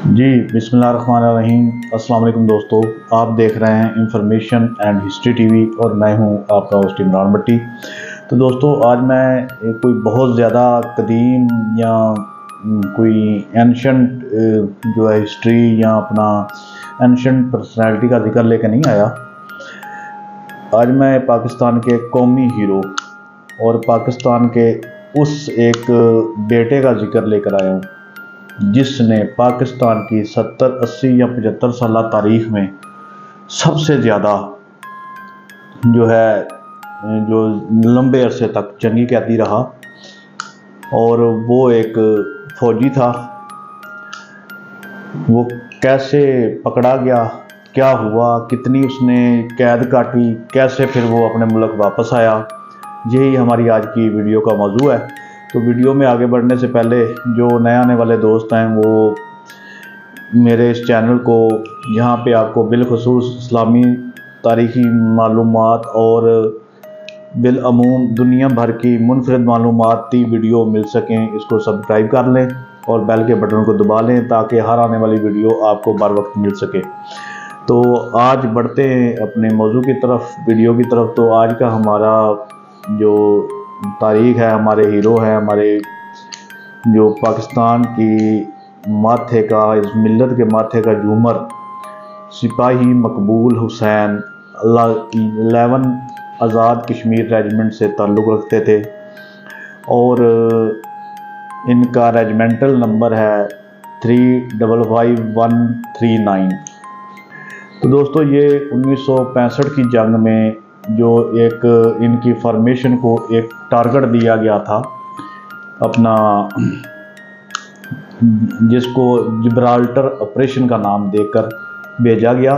جی بسم اللہ الرحمن الرحیم۔ السلام علیکم دوستو، آپ دیکھ رہے ہیں information and history T V اور میں ہوں آپ کا ہوسٹ عمران بٹی۔ تو دوستو آج میں کوئی بہت زیادہ قدیم یا کوئی اینشنٹ جو ہے ہسٹری یا اپنا اینشنٹ پرسنالٹی کا ذکر لے کے نہیں آیا۔ آج میں پاکستان کے قومی ہیرو اور پاکستان کے اس ایک بیٹے کا ذکر لے کر آیا ہوں جس نے پاکستان کی 70، 80 یا 75 سالہ تاریخ میں سب سے زیادہ جو لمبے عرصے تک جنگی قیدی رہا، اور وہ ایک فوجی تھا۔ وہ کیسے پکڑا گیا، کیا ہوا، کتنی اس نے قید کاٹی، کیسے پھر وہ اپنے ملک واپس آیا، یہی ہماری آج کی ویڈیو کا موضوع ہے۔ تو ویڈیو میں آگے بڑھنے سے پہلے جو نئے آنے والے دوست ہیں وہ میرے اس چینل کو، یہاں پہ آپ کو بالخصوص اسلامی تاریخی معلومات اور بالعموم دنیا بھر کی منفرد معلوماتی ویڈیو مل سکیں، اس کو سبسکرائب کر لیں اور بیل کے بٹن کو دبا لیں تاکہ ہر آنے والی ویڈیو آپ کو بر وقت مل سکے۔ تو آج بڑھتے ہیں اپنے موضوع کی طرف، ویڈیو کی طرف۔ تو آج کا ہمارا جو تاریخ ہے، ہمارے ہیرو ہیں، ہمارے جو پاکستان کی ماتھے کا، اس ملت کے ماتھے کا جھومر سپاہی مقبول حسین 11 آزاد کشمیر ریجمنٹ سے تعلق رکھتے تھے، اور ان کا ریجمنٹل نمبر ہے 355139۔ تو دوستو یہ 1965 کی جنگ میں جو ایک ان کی فارمیشن کو ایک ٹارگٹ دیا گیا تھا اپنا، جس کو جبرالٹر آپریشن کا نام دے کر بھیجا گیا۔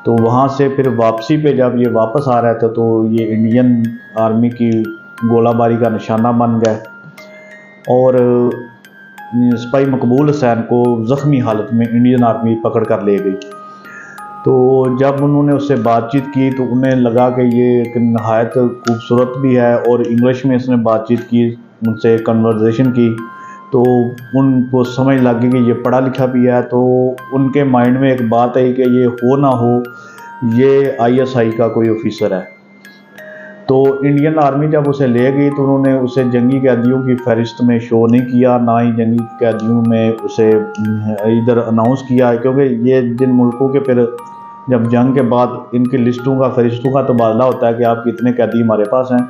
تو وہاں سے پھر واپسی پہ جب یہ واپس آ رہے تھے تو یہ انڈین آرمی کی گولہ باری کا نشانہ بن گئے، اور سپاہی مقبول حسین کو زخمی حالت میں انڈین آرمی پکڑ کر لے گئی۔ تو جب انہوں نے اس سے بات چیت کی تو انہیں لگا کہ یہ ایک نہایت خوبصورت بھی ہے، اور انگلش میں اس نے بات چیت کی، ان سے کنورزیشن کی، تو ان کو سمجھ لگ گئی کہ یہ پڑھا لکھا بھی ہے۔ تو ان کے مائنڈ میں ایک بات آئی کہ یہ ہو نہ ہو یہ ISI کا کوئی آفیسر ہے۔ تو انڈین آرمی جب اسے لے گئی تو انہوں نے اسے جنگی قیدیوں کی فہرست میں شو نہیں کیا، نہ ہی جنگی قیدیوں میں اسے ادھر اناؤنس کیا، کیونکہ یہ جن ملکوں کے پھر جب جنگ کے بعد ان کی لسٹوں کا، فہرستوں کا تبادلہ ہوتا ہے کہ آپ کتنے قیدی ہمارے پاس ہیں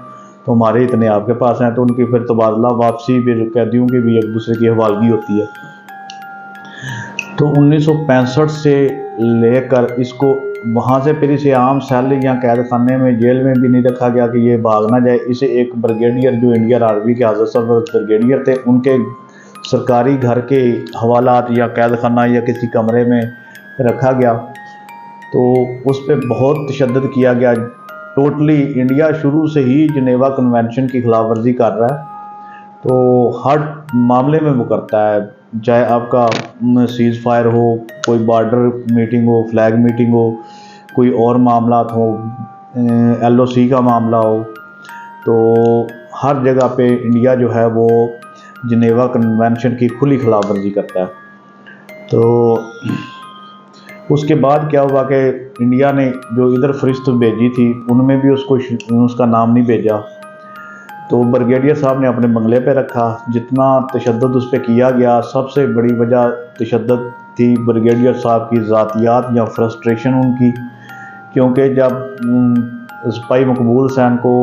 تو ہمارے اتنے آپ کے پاس ہیں، تو ان کی پھر تبادلہ واپسی پھر قیدیوں کی بھی ایک دوسرے کی حوالگی ہوتی ہے۔ تو 1965 سے لے کر اس کو وہاں سے پھر اسے عام سیل یا قید خانے میں، جیل میں بھی نہیں رکھا گیا کہ یہ بھاگ نہ جائے۔ اسے ایک بریگیڈیئر جو انڈین آرمی کے حضرت سربراہ بریگیڈیئر تھے، ان کے سرکاری گھر کے حوالات یا قید خانہ یا کسی کمرے میں رکھا گیا۔ تو اس پہ بہت تشدد کیا گیا۔ ٹوٹلی انڈیا شروع سے ہی جنیوا کنونشن کی خلاف ورزی کر رہا ہے، تو ہر معاملے میں وہ کرتا ہے، چاہے آپ کا سیز فائر ہو، کوئی بارڈر میٹنگ ہو، فلیگ میٹنگ ہو، کوئی اور معاملات ہو، LOC کا معاملہ ہو، تو ہر جگہ پہ انڈیا جو ہے وہ جنیوا کنونشن کی کھلی خلاف ورزی کرتا ہے۔ تو اس کے بعد کیا ہوا کہ انڈیا نے جو ادھر فرست بھیجی تھی ان میں بھی اس کا نام نہیں بھیجا، تو بریگیڈیئر صاحب نے اپنے بنگلے پہ رکھا۔ جتنا تشدد اس پہ کیا گیا، سب سے بڑی وجہ تشدد تھی بریگیڈیئر صاحب کی ذاتیات یا فرسٹریشن ان کی، کیونکہ جب سپاہی مقبول حسین کو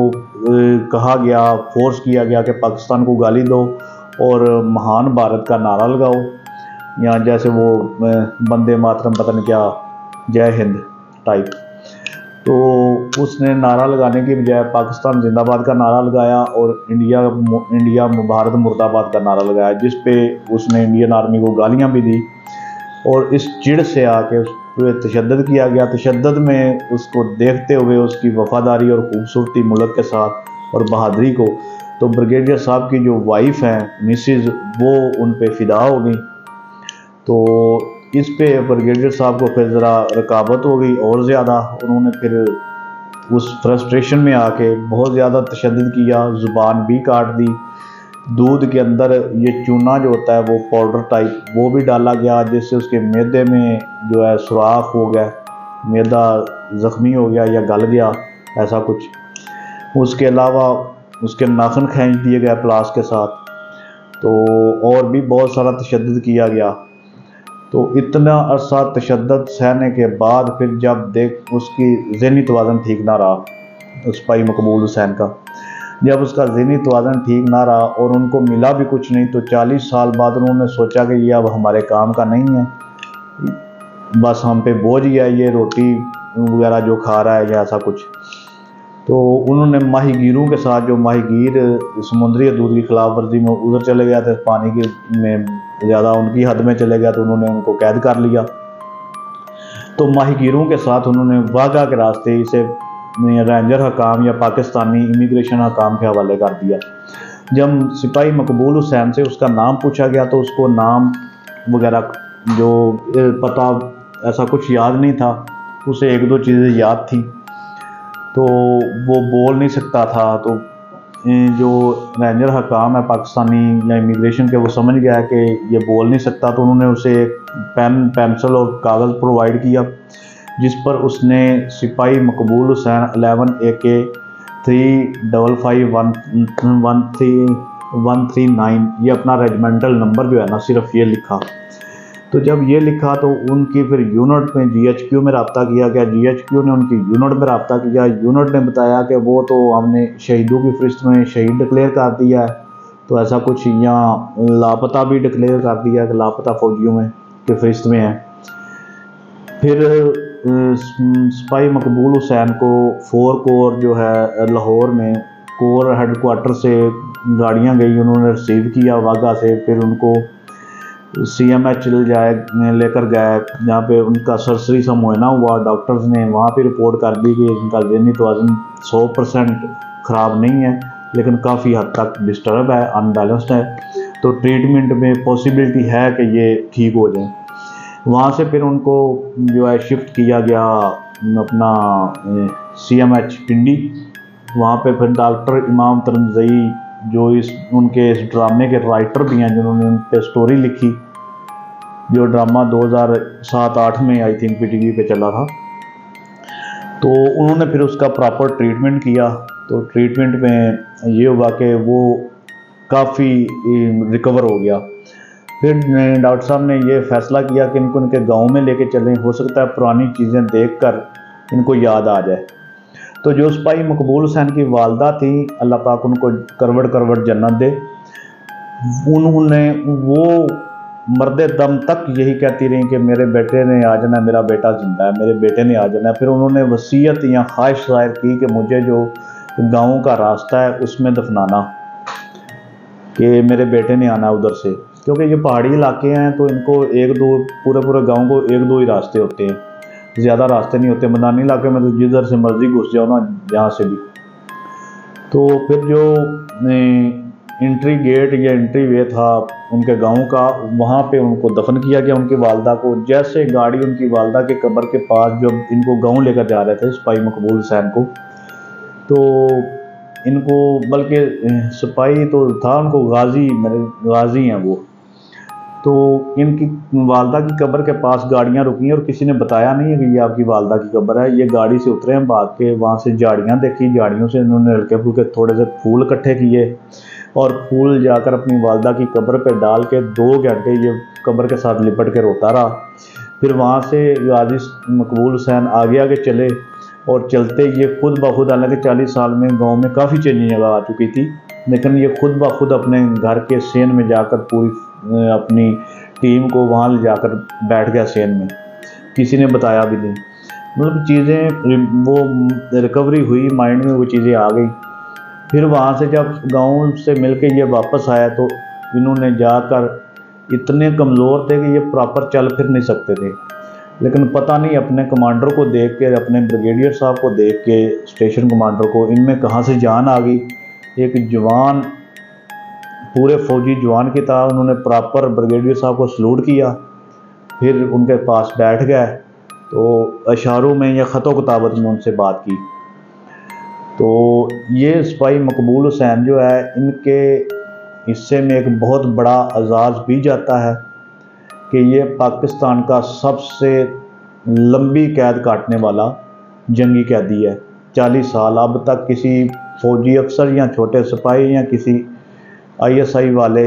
کہا گیا، فورس کیا گیا کہ پاکستان کو گالی دو اور مہان بھارت کا نعرہ لگاؤ، یا جیسے وہ بندے ماترم پتہ نہیں کیا، جے ہند ٹائپ، تو اس نے نعرہ لگانے کی بجائے پاکستان زندہ باد کا نعرہ لگایا اور انڈیا بھارت مرد آباد کا نعرہ لگایا، جس پہ اس نے انڈین آرمی کو گالیاں بھی دی، اور اس چڑ سے آ کے اس پہ تشدد کیا گیا۔ تشدد میں اس کو دیکھتے ہوئے اس کی وفاداری اور خوبصورتی ملک کے ساتھ اور بہادری کو، تو بریگیڈیئر صاحب کی جو وائف ہیں مسز، وہ ان پہ فدا ہو گئی۔ تو اس پہ بریگیڈیئر صاحب کو پھر ذرا رکابت ہو گئی اور زیادہ، انہوں نے پھر اس فرسٹریشن میں آ کے بہت زیادہ تشدد کیا، زبان بھی کاٹ دی، دودھ کے اندر یہ چونا جو ہوتا ہے وہ پاؤڈر ٹائپ وہ بھی ڈالا گیا، جس سے اس کے معدے میں جو ہے سوراخ ہو گیا، معدہ زخمی ہو گیا یا گل گیا ایسا کچھ۔ اس کے علاوہ اس کے ناخن کھینچ دیے گئے پلاس کے ساتھ، تو اور بھی بہت سارا تشدد کیا گیا۔ تو اتنا عرصہ تشدد سہنے کے بعد پھر جب دیکھ اس کی ذہنی توازن ٹھیک نہ رہا سپاہی مقبول حسین کا، جب اس کا ذہنی توازن ٹھیک نہ رہا اور ان کو ملا بھی کچھ نہیں، تو 40 سال بعد انہوں نے سوچا کہ یہ اب ہمارے کام کا نہیں ہے، بس ہم پہ بوجھ گیا یہ روٹی وغیرہ جو کھا رہا ہے یا ایسا کچھ۔ تو انہوں نے ماہی گیروں کے ساتھ، جو ماہی گیر سمندری حدود کی خلاف ورزی میں ادھر چلے گیا تھے، پانی کی میں زیادہ ان کی حد میں چلے گیا، تو انہوں نے ان کو قید کر لیا۔ تو ماہی گیروں کے ساتھ انہوں نے واگا کے راستے اسے رینجر حکام یا پاکستانی امیگریشن حکام کے حوالے کر دیا۔ جب سپاہی مقبول حسین سے اس کا نام پوچھا گیا تو اس کو نام وغیرہ جو پتہ ایسا کچھ یاد نہیں تھا، اسے ایک دو چیزیں یاد تھی، تو وہ بول نہیں سکتا تھا۔ تو جو رینجر حکام ہے پاکستانی یا امیگریشن کے، وہ سمجھ گیا کہ یہ بول نہیں سکتا، تو انہوں نے اسے ایک پین پینسل اور کاغذ پرووائڈ کیا، جس پر اس نے سپاہی مقبول حسین 11 AK 355 139 یہ اپنا ریجمنٹل نمبر جو ہے نا صرف یہ لکھا۔ تو جب یہ لکھا تو ان کی پھر یونٹ میں GHQ میں رابطہ کیا گیا، GHQ نے ان کی یونٹ میں رابطہ کیا، یونٹ نے بتایا کہ وہ تو ہم نے شہیدوں کی فہرست میں شہید ڈکلیئر کر دیا ہے، تو ایسا کچھ یہاں لاپتہ بھی ڈکلیئر کر دیا ہے کہ لاپتہ فوجیوں میں کی فہرست میں ہے۔ پھر سپاہی مقبول حسین کو 4 کور جو ہے لاہور میں کور ہیڈ کوارٹر سے گاڑیاں گئی، انہوں نے ریسیو کیا واگا سے، پھر ان کو CMH لے کر گئے، جہاں پہ ان کا سرسری سا معائنہ ہوا، ڈاکٹرز نے وہاں پہ رپورٹ کر دی کہ ان کا ذہنی توازن 100% خراب نہیں ہے، لیکن کافی حد تک ڈسٹرب ہے، ان بیلنسڈ ہے، تو ٹریٹمنٹ میں پاسبلٹی ہے کہ یہ ٹھیک ہو جائیں۔ وہاں سے پھر ان کو جو ہے شفٹ کیا گیا اپنا CMH پنڈی، وہاں پہ پھر ڈاکٹر امام ترنگزئی جو ان کے اس ڈرامے کے رائٹر بھی ہیں، جنہوں نے ان پہ سٹوری لکھی، جو ڈرامہ 2007-8 میں آئی تھنک PTV پہ چلا تھا، تو انہوں نے پھر اس کا پراپر ٹریٹمنٹ کیا۔ تو ٹریٹمنٹ میں یہ ہوا کہ وہ کافی ریکور ہو گیا۔ پھر ڈاکٹر صاحب نے یہ فیصلہ کیا کہ ان کو ان کے گاؤں میں لے کے چلیں، ہو سکتا ہے پرانی چیزیں دیکھ کر ان کو یاد آ جائے۔ تو جو سپاہی مقبول حسین کی والدہ تھی، اللہ پاک ان کو کروڑ کروڑ جنت دے، انہوں نے وہ مرد دم تک یہی کہتی رہی کہ میرے بیٹے نے آ جانا ہے، میرا بیٹا زندہ ہے، میرے بیٹے نے آ جانا ہے۔ پھر انہوں نے وصیت یا خواہش ظاہر کی کہ مجھے جو گاؤں کا راستہ ہے اس میں دفنانا، کہ میرے بیٹے نے آنا ادھر سے، کیونکہ یہ پہاڑی علاقے ہیں تو ان کو ایک دو پورے گاؤں کو ایک دو ہی راستے ہوتے ہیں، زیادہ راستے نہیں ہوتے۔ میدانی علاقے میں تو جدھر سے مرضی گھس جاؤ نا، جہاں سے بھی۔ تو پھر جو انٹری گیٹ یا انٹری وے تھا ان کے گاؤں کا، وہاں پہ ان کو دفن کیا گیا ان کی والدہ کو۔ جیسے گاڑی ان کی والدہ کے قبر کے پاس جب ان کو گاؤں لے کر جا رہے تھے سپاہی مقبول حسین کو، تو ان کو بلکہ سپاہی تو تھا، ان کو غازی ہیں وہ، تو ان کی والدہ کی قبر کے پاس گاڑیاں رکی اور کسی نے بتایا نہیں ہے کہ یہ آپ کی والدہ کی قبر ہے۔ یہ گاڑی سے اترے ہیں بھاگ کے، وہاں سے جھاڑیاں دیکھی، جھاڑیوں سے انہوں نے ہلکے پھلکے تھوڑے سے پھول اکٹھے کیے اور پھول جا کر اپنی والدہ کی قبر پہ ڈال کے 2 گھنٹے یہ قبر کے ساتھ لپٹ کے روتا رہا۔ پھر وہاں سے غازی مقبول حسین آگے چلے، اور چلتے یہ خود بخود، حالانکہ 40 سال میں گاؤں میں کافی چینجنگ آ چکی تھی، لیکن یہ خود بخود اپنے گھر کے سین میں جا کر پوری اپنی ٹیم کو وہاں لے جا کر بیٹھ گیا سین میں، کسی نے بتایا بھی نہیں۔ مطلب چیزیں وہ ریکوری ہوئی، مائنڈ میں وہ چیزیں آ گئی۔ پھر وہاں سے جب گاؤں سے مل کے یہ واپس آیا تو انہوں نے جا کر اتنے کمزور تھے کہ یہ پراپر چل پھر نہیں سکتے تھے، لیکن پتہ نہیں اپنے کمانڈر کو دیکھ کے، اپنے بریگیڈیئر صاحب کو دیکھ کے، اسٹیشن کمانڈر کو، ان میں کہاں سے جان آ گئی۔ ایک جوان، پورے فوجی جوان کی طرح انہوں نے پراپر بریگیڈیئر صاحب کو سلوٹ کیا، پھر ان کے پاس بیٹھ گئے، تو اشاروں میں یا خط و کتابت میں ان سے بات کی۔ تو یہ سپاہی مقبول حسین جو ہے، ان کے حصے میں ایک بہت بڑا اعزاز بھی جاتا ہے کہ یہ پاکستان کا سب سے لمبی قید کاٹنے والا جنگی قیدی ہے۔ 40 سال اب تک کسی فوجی افسر یا چھوٹے سپاہی یا کسی ISI والے،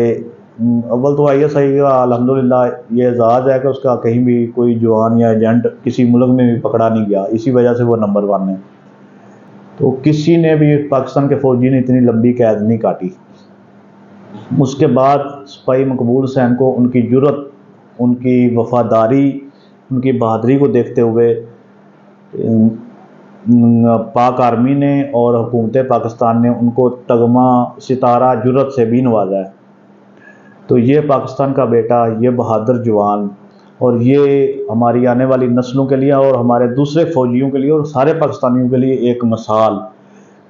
اول تو ISI کا الحمدللہ یہ اعزاز ہے کہ اس کا کہیں بھی کوئی جوان یا ایجنٹ کسی ملک میں بھی پکڑا نہیں گیا، اسی وجہ سے وہ نمبر 1 ہے۔ تو کسی نے بھی پاکستان کے فوجی نے اتنی لمبی قید نہیں کاٹی۔ اس کے بعد سپاہی مقبول حسین کو ان کی جرت، ان کی وفاداری، ان کی بہادری کو دیکھتے ہوئے پاک آرمی نے اور حکومت پاکستان نے ان کو تگمہ ستارہ جرت سے بھی نوازا ہے۔ تو یہ پاکستان کا بیٹا، یہ بہادر جوان، اور یہ ہماری آنے والی نسلوں کے لیے اور ہمارے دوسرے فوجیوں کے لیے اور سارے پاکستانیوں کے لیے ایک مثال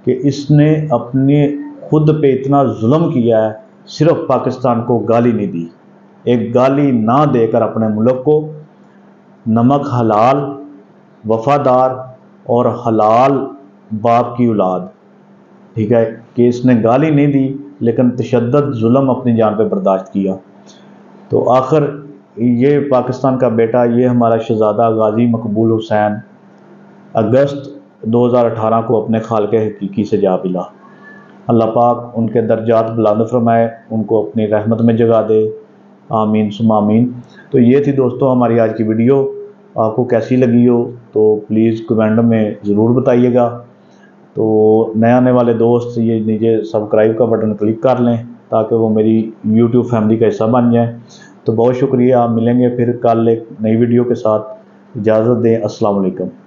کہ اس نے اپنے خود پہ اتنا ظلم کیا ہے، صرف پاکستان کو گالی نہیں دی، ایک گالی نہ دے کر اپنے ملک کو نمک حلال، وفادار اور حلال باپ کی اولاد، ٹھیک ہے، کہ اس نے گالی نہیں دی لیکن تشدد ظلم اپنی جان پہ برداشت کیا۔ تو آخر یہ پاکستان کا بیٹا، یہ ہمارا شہزادہ غازی مقبول حسین اگست 2018 کو اپنے خالق حقیقی سے جا ملا۔ اللہ پاک ان کے درجات بلند فرمائے، ان کو اپنی رحمت میں جگہ دے، آمین ثم آمین۔ تو یہ تھی دوستو ہماری آج کی ویڈیو، آپ کو کیسی لگی ہو تو پلیز کمنٹ میں ضرور بتائیے گا۔ تو نئے آنے والے دوست یہ نیچے سبسکرائب کا بٹن کلک کر لیں تاکہ وہ میری YouTube فیملی کا حصہ بن جائیں۔ تو بہت شکریہ، آپ ملیں گے پھر کل ایک نئی ویڈیو کے ساتھ، اجازت دیں، السلام علیکم۔